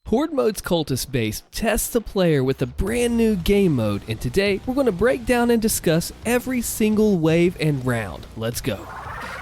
Horde mode's Cultist Base tests the player with a brand new game mode, and today we're going to break down and discuss every single wave and round. Let's go.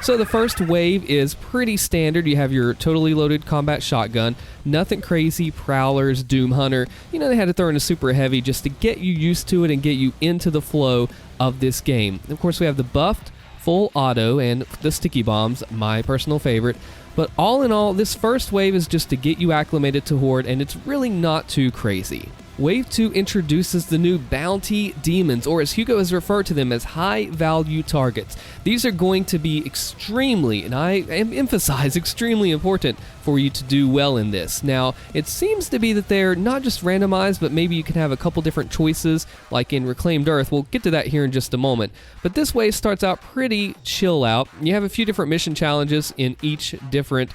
So the first wave is pretty standard. You have your totally loaded combat shotgun, nothing crazy, prowlers, doom hunter. You know, they had to throw in a super heavy just to get you used to it and get you into the flow of this game. Of course, we have the buffed full auto and the sticky bombs, my personal favorite. But all in all, this first wave is just to get you acclimated to Horde, and it's really not too crazy. Wave 2 introduces the new bounty demons, or as Hugo has referred to them as high value targets. These are going to be extremely, and I emphasize extremely important for you to do well in this. Now, it seems to be that they're not just randomized, but maybe you can have a couple different choices, like in Reclaimed Earth. We'll get to that here in just a moment. But this wave starts out pretty chill out. You have a few different mission challenges in each different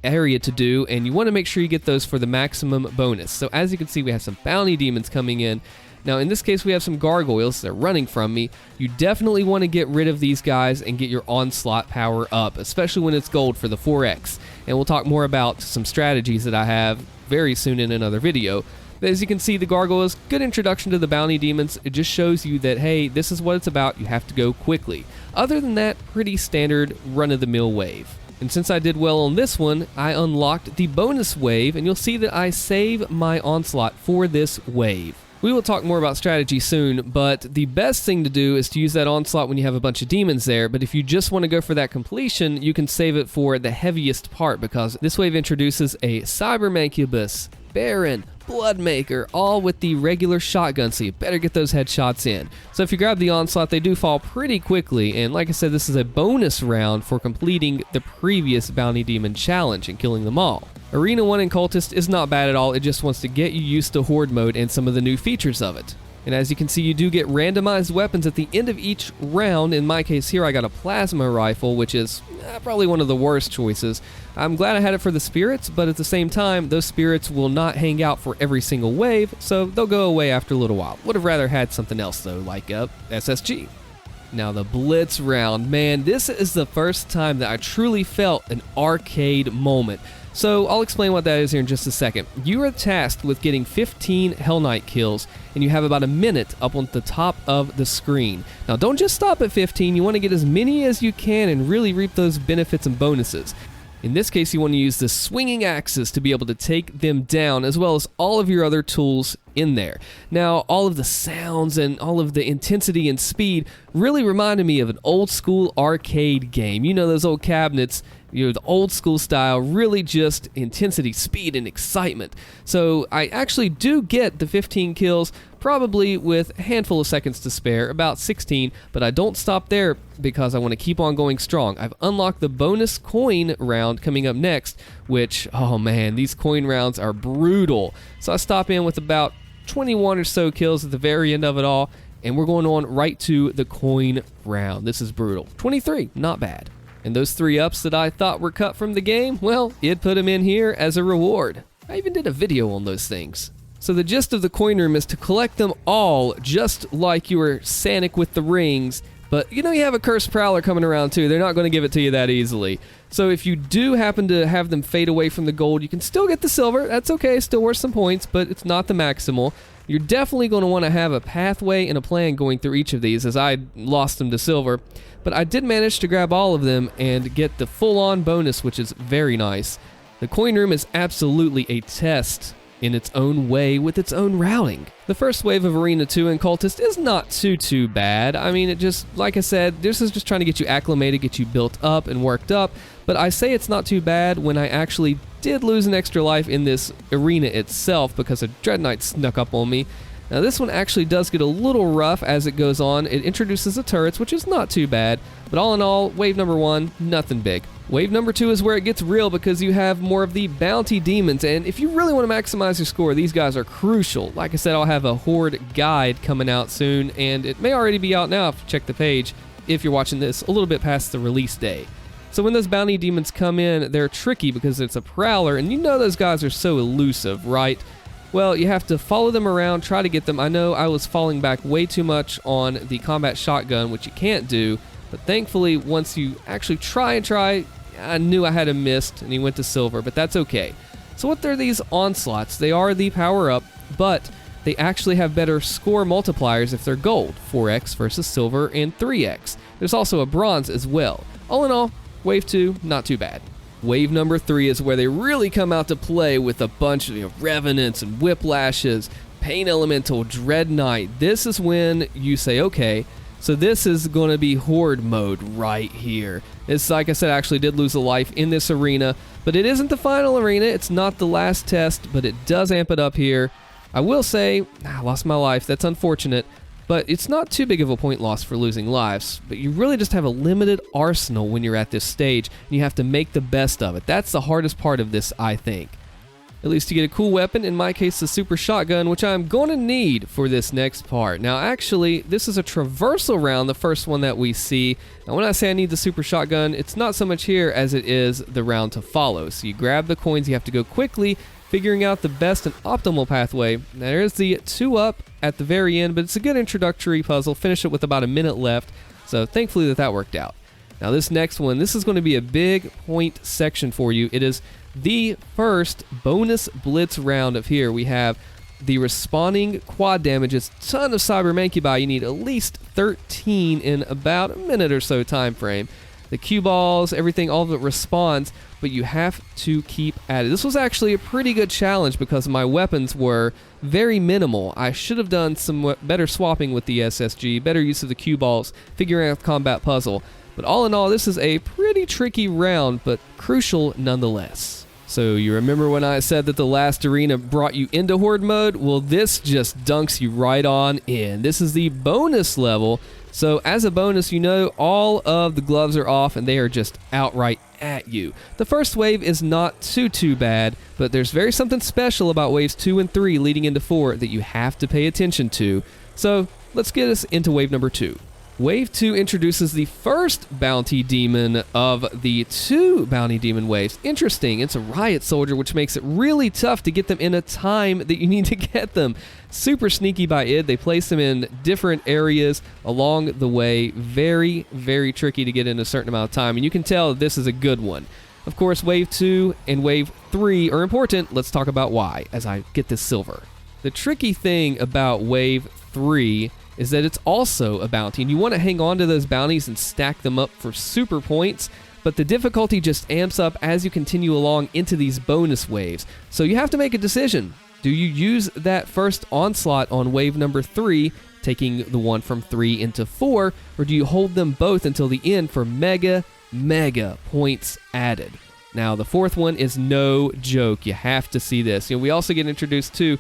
area to do, and you want to make sure you get those for the maximum bonus. So as you can see, we have some bounty demons coming in. Now in this case, we have some gargoyles. They're running from me. You definitely want to get rid of these guys and get your onslaught power up, especially when it's gold for the 4x. And we'll talk more about some strategies that I have very soon in another video. But as you can see, the gargoyles, good introduction to the bounty demons. It just shows you that, hey, this is what it's about. You have to go quickly. Other than that, pretty standard run-of-the-mill wave. And since I did well on this one, I unlocked the bonus wave, and you'll see that I save my onslaught for this wave. We will talk more about strategy soon, but the best thing to do is to use that onslaught when you have a bunch of demons there. But if you just want to go for that completion, you can save it for the heaviest part, because this wave introduces a Cybermancubus, Baron, Bloodmaker, all with the regular shotgun, so you better get those headshots in. So if you grab the onslaught, they do fall pretty quickly, and like I said, this is a bonus round for completing the previous bounty demon challenge and killing them all. Arena 1 in Cultist is not bad at all. It just wants to get you used to Horde mode and some of the new features of it. And as you can see, you do get randomized weapons at the end of each round. In my case here, I got a plasma rifle, which is probably one of the worst choices. I'm glad I had it for the spirits, but at the same time, those spirits will not hang out for every single wave, so they'll go away after a little while. Would have rather had something else though, like a SSG. Now the Blitz Round, man, this is the first time that I truly felt an arcade moment. So I'll explain what that is here in just a second. You are tasked with getting 15 Hell Knight kills, and you have about a minute up on the top of the screen. Now don't just stop at 15, you want to get as many as you can and really reap those benefits and bonuses. In this case, you want to use the swinging axes to be able to take them down, as well as all of your other tools in there. Now, all of the sounds and all of the intensity and speed really reminded me of an old school arcade game. You know, those old cabinets, you know, the old school style, really just intensity, speed, and excitement. So I actually do get the 15 kills, probably with a handful of seconds to spare, about 16, but I don't stop there because I want to keep on going strong. I've unlocked the bonus coin round coming up next, which, oh man, these coin rounds are brutal. So I stop in with about 21 or so kills at the very end of it all, and we're going on right to the coin round. This is brutal. 23, not bad. And those 3-ups that I thought were cut from the game, well, it put them in here as a reward. I even did a video on those things. So the gist of the coin room is to collect them all, just like you were Sanic with the rings. But you know, you have a cursed prowler coming around too. They're not going to give it to you that easily. So if you do happen to have them fade away from the gold, you can still get the silver. That's okay, still worth some points, but it's not the maximal. You're definitely going to want to have a pathway and a plan going through each of these, as I lost them to silver. But I did manage to grab all of them and get the full-on bonus, which is very nice. The coin room is absolutely a test in its own way with its own routing. The first wave of Arena 2 in Cultist is not too bad. I mean, it just, like I said, this is just trying to get you acclimated, get you built up and worked up. But I say it's not too bad when I actually did lose an extra life in this arena itself because a Dread Knight snuck up on me. Now this one actually does get a little rough as it goes on. It introduces the turrets, which is not too bad, but all in all, wave number 1, nothing big. Wave number 2 is where it gets real because you have more of the bounty demons, and if you really want to maximize your score, these guys are crucial. Like I said, I'll have a Horde guide coming out soon, and it may already be out now if you check the page, if you're watching this a little bit past the release day. So when those bounty demons come in, they're tricky because it's a prowler, and you know those guys are so elusive, right? Well, you have to follow them around, try to get them. I know I was falling back way too much on the combat shotgun, which you can't do, but thankfully, once you actually try, I knew I had him missed, and he went to silver, but that's okay. So what are these onslaughts? They are the power-up, but they actually have better score multipliers if they're gold, 4x versus silver and 3x. There's also a bronze as well. All in all, Wave 2, not too bad. Wave number 3 is where they really come out to play with a bunch of Revenants and Whiplashes, Pain Elemental, Dread Knight. This is when you say, okay, so this is going to be Horde mode right here. It's like I said, I actually did lose a life in this arena, but it isn't the final arena. It's not the last test, but it does amp it up here. I will say, I lost my life. That's unfortunate, but it's not too big of a point loss for losing lives. But you really just have a limited arsenal when you're at this stage, and you have to make the best of it. That's the hardest part of this, I think. At least to get a cool weapon, in my case the super shotgun, which I'm going to need for this next part. Now actually, this is a traversal round, the first one that we see. Now when I say I need the super shotgun, it's not so much here as it is the round to follow. So you grab the coins, you have to go quickly, figuring out the best and optimal pathway. Now there's the 2-up at the very end, but it's a good introductory puzzle. Finish it with about a minute left, so thankfully that worked out. Now this next one, this is going to be a big point section for you. It is the first bonus Blitz round of here. We have the responding quad damage. It's a ton of Cyber Mancubi. You need at least 13 in about a minute or so time frame. The cue balls, everything, all of it responds, but you have to keep at it. This was actually a pretty good challenge because my weapons were very minimal. I should have done some better swapping with the SSG, better use of the cue balls, figuring out the combat puzzle. But all in all, this is a pretty tricky round, but crucial nonetheless. So you remember when I said that the last arena brought you into Horde mode? Well, this just dunks you right on in. This is the bonus level. So as a bonus, you know all of the gloves are off and they are just outright at you. The first wave is not too bad, but there's very something special about waves 2 and 3 leading into 4 that you have to pay attention to. So let's get us into wave number 2. Wave 2 introduces the first bounty demon of the 2 bounty demon waves. Interesting, it's a riot soldier, which makes it really tough to get them in a time that you need to get them. Super sneaky by id. They place them in different areas along the way. Very, very tricky to get in a certain amount of time, and you can tell this is a good one. Of course, Wave 2 and Wave 3 are important. Let's talk about why as I get this silver. The tricky thing about Wave 3 is that it's also a bounty, and you want to hang on to those bounties and stack them up for super points, but the difficulty just amps up as you continue along into these bonus waves. So you have to make a decision. Do you use that first onslaught on wave number 3, taking the one from 3 into 4, or do you hold them both until the end for mega points added? Now the fourth one is no joke. You have to see this. We also get introduced to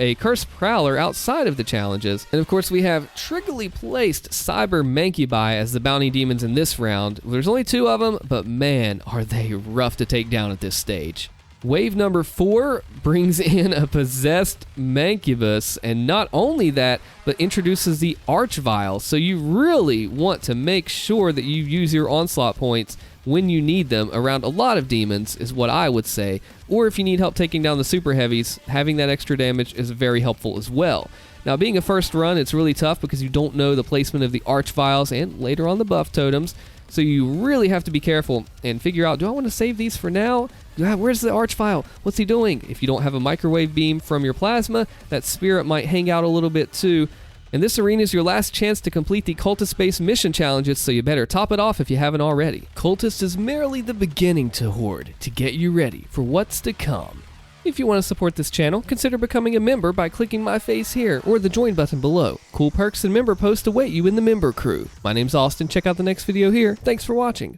a Cursed Prowler outside of the challenges. And of course we have trickily placed Cyber Mancubi as the bounty demons in this round. There's only 2 of them, but man, are they rough to take down at this stage. Wave number 4 brings in a possessed Mancubus, and not only that, but introduces the Archvile. So you really want to make sure that you use your onslaught points when you need them around a lot of demons, is what I would say. Or if you need help taking down the super heavies, having that extra damage is very helpful as well. Now, being a first run, it's really tough because you don't know the placement of the Archviles and later on the buff totems. So you really have to be careful and figure out, do I want to save these for now? Where's the Archvile? What's he doing? If you don't have a microwave beam from your plasma, that spirit might hang out a little bit too. And this arena is your last chance to complete the Cultist Base mission challenges, so you better top it off if you haven't already. Cultist is merely the beginning to Horde, to get you ready for what's to come. If you want to support this channel, consider becoming a member by clicking my face here or the join button below. Cool perks and member posts await you in the member crew. My name's Allstin. Check out the next video here. Thanks for watching.